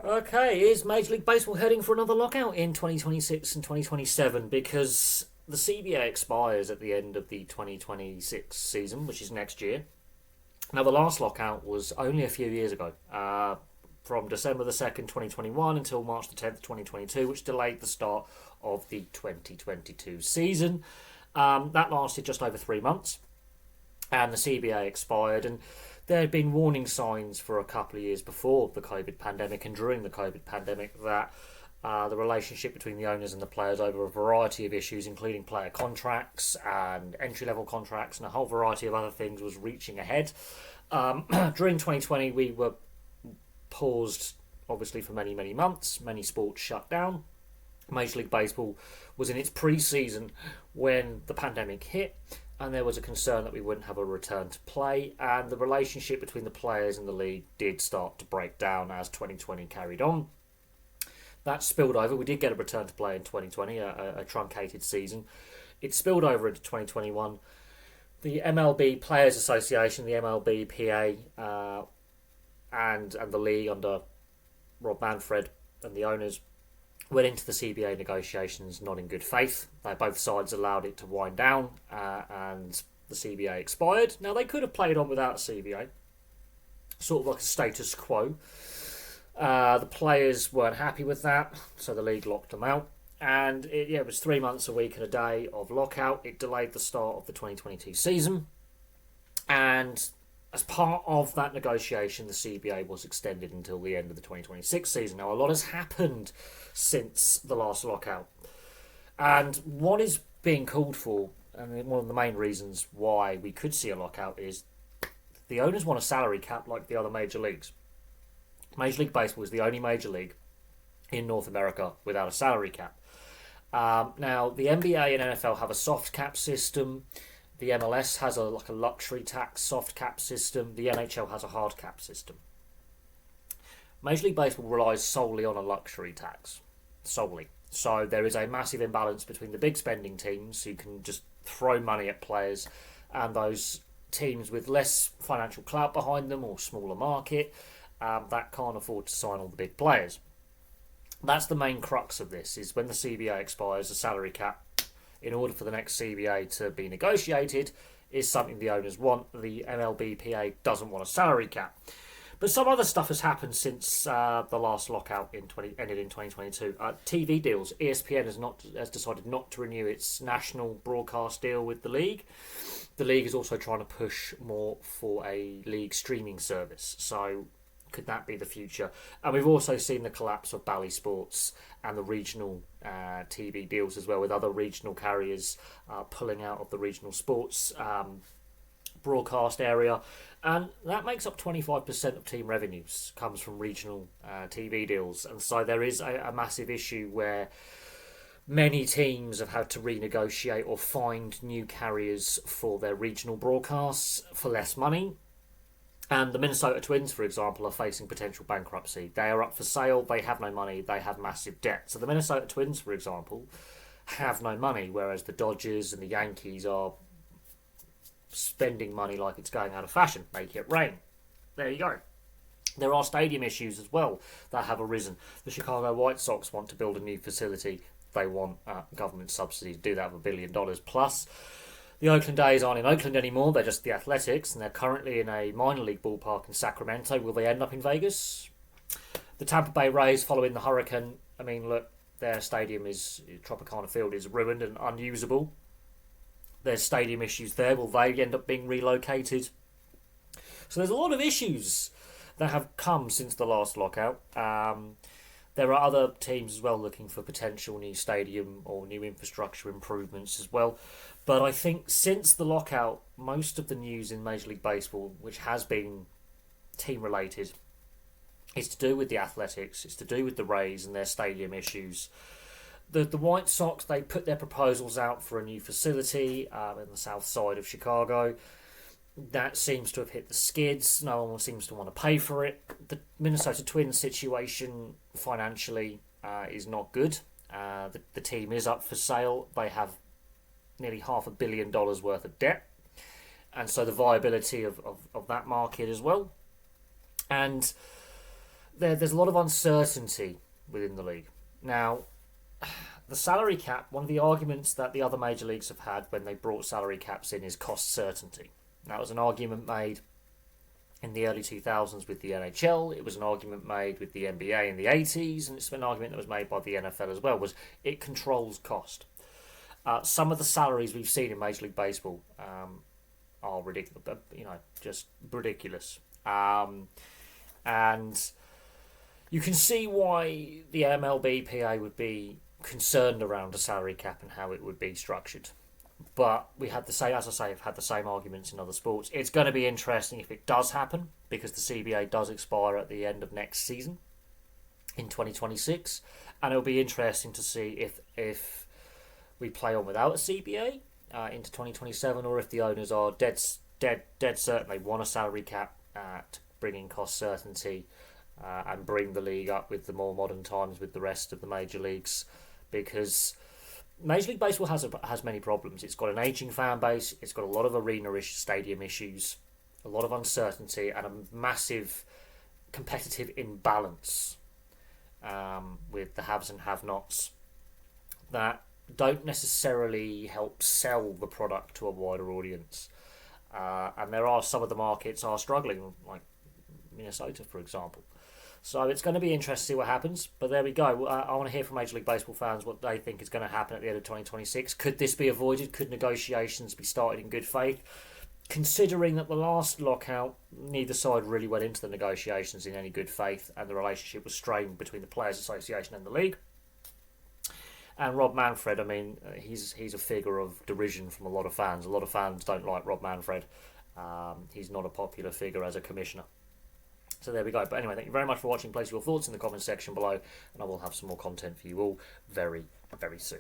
Okay, is Major League Baseball heading for another lockout in 2026 and 2027? Because the CBA expires at the end of the 2026 season, which is next year. Now, the last lockout was only a few years ago, from December the 2nd, 2021 until March the 10th, 2022, which delayed the start of the 2022 season. That lasted just over 3 months, and the CBA expired. And there had been warning signs for a couple of years before the COVID pandemic and during the COVID pandemic that the relationship between the owners and the players over a variety of issues, including player contracts and entry-level contracts and a whole variety of other things, was reaching ahead. During 2020, we were paused, obviously, for many, many months. Many sports shut down. Major League Baseball was in its pre-season when the pandemic hit, and there was a concern that we wouldn't have a return to play, and the relationship between the players and the league did start to break down as 2020 carried on. That spilled over. We did get a return to play in 2020, a truncated season. It spilled over into 2021. The MLB Players Association, the MLBPA, and the league under Rob Manfred and the owners went into the CBA negotiations not in good faith. Both sides allowed it to wind down, and the CBA expired. Now, they could have played on without a CBA, sort of like a status quo. The players weren't happy with that, so the league locked them out. And it was 3 months, a week, and a day of lockout. It delayed the start of the 2022 season. And as part of that negotiation, the CBA was extended until the end of the 2026 season. Now, a lot has happened since the last lockout. And what is being called for, and one of the main reasons why we could see a lockout, is the owners want a salary cap like the other major leagues. Major League Baseball is the only major league in North America without a salary cap. Now, the NBA and NFL have a soft cap system. The MLS has a luxury tax soft cap system. The NHL has a hard cap system. Major League Baseball relies solely on a luxury tax. Solely. So there is a massive imbalance between the big spending teams who can just throw money at players and those teams with less financial clout behind them or smaller market that can't afford to sign all the big players. That's the main crux of this, is when the CBA expires, the salary cap, in order for the next CBA to be negotiated, is something the owners want. The MLBPA doesn't want a salary cap. But some other stuff has happened since the last lockout ended in 2022. TV deals. ESPN has decided not to renew its national broadcast deal with the league. The league is also trying to push more for a league streaming service. So could that be the future? And we've also seen the collapse of Bally Sports and the regional TV deals as well, with other regional carriers pulling out of the regional sports broadcast area. And that makes up 25% of team revenues comes from regional TV deals. And so there is a massive issue where many teams have had to renegotiate or find new carriers for their regional broadcasts for less money. And the Minnesota Twins, for example, are facing potential bankruptcy. They are up for sale, they have no money, they have massive debt. So the Minnesota Twins, for example, have no money, whereas the Dodgers and the Yankees are spending money like it's going out of fashion. Make it rain. There you go. There are stadium issues as well that have arisen. The Chicago White Sox want to build a new facility. They want government subsidy to do that of $1 billion plus. The Oakland A's aren't in Oakland anymore, they're just the Athletics, and they're currently in a minor league ballpark in Sacramento. Will they end up in Vegas? The Tampa Bay Rays, following the hurricane, I mean, look, their stadium Tropicana Field is ruined and unusable. There's stadium issues there. Will they end up being relocated? So there's a lot of issues that have come since the last lockout. There are other teams as well looking for potential new stadium or new infrastructure improvements as well. But I think since the lockout, most of the news in Major League Baseball, which has been team-related, is to do with the Athletics, it's to do with the Rays and their stadium issues. The White Sox, they put their proposals out for a new facility in the south side of Chicago. That seems to have hit the skids. No one seems to want to pay for it. The Minnesota Twins situation financially is not good. The team is up for sale. They have nearly $500 million worth of debt. And so the viability of that market as well. And there's a lot of uncertainty within the league. Now, the salary cap, one of the arguments that the other major leagues have had when they brought salary caps in is cost certainty. That was an argument made in the early 2000s with the NHL. It was an argument made with the NBA in the 80s, and it's an argument that was made by the NFL as well, was it controls cost. Some of the salaries we've seen in Major League Baseball are ridiculous, just ridiculous. And you can see why the MLBPA would be concerned around a salary cap and how it would be structured. But we had the same, as I say, I've had the same arguments in other sports. It's going to be interesting if it does happen, because the CBA does expire at the end of next season in 2026, and it'll be interesting to see if we play on without a CBA into 2027, or if the owners are dead certain they want a salary cap to bring in cost certainty and bring the league up with the more modern times with the rest of the major leagues, because Major League Baseball has many problems. It's got an ageing fan base, it's got a lot of arena-ish stadium issues, a lot of uncertainty, and a massive competitive imbalance with the haves and have-nots that don't necessarily help sell the product to a wider audience. And there are some of the markets are struggling, like Minnesota, for example. So it's going to be interesting to see what happens. But there we go. I want to hear from Major League Baseball fans what they think is going to happen at the end of 2026. Could this be avoided? Could negotiations be started in good faith? Considering that the last lockout, neither side really went into the negotiations in any good faith, and the relationship was strained between the Players Association and the league. And Rob Manfred, I mean, he's a figure of derision from a lot of fans. A lot of fans don't like Rob Manfred. He's not a popular figure as a commissioner. So there we go. But anyway, thank you very much for watching. Place your thoughts in the comments section below, and I will have some more content for you all very, very soon.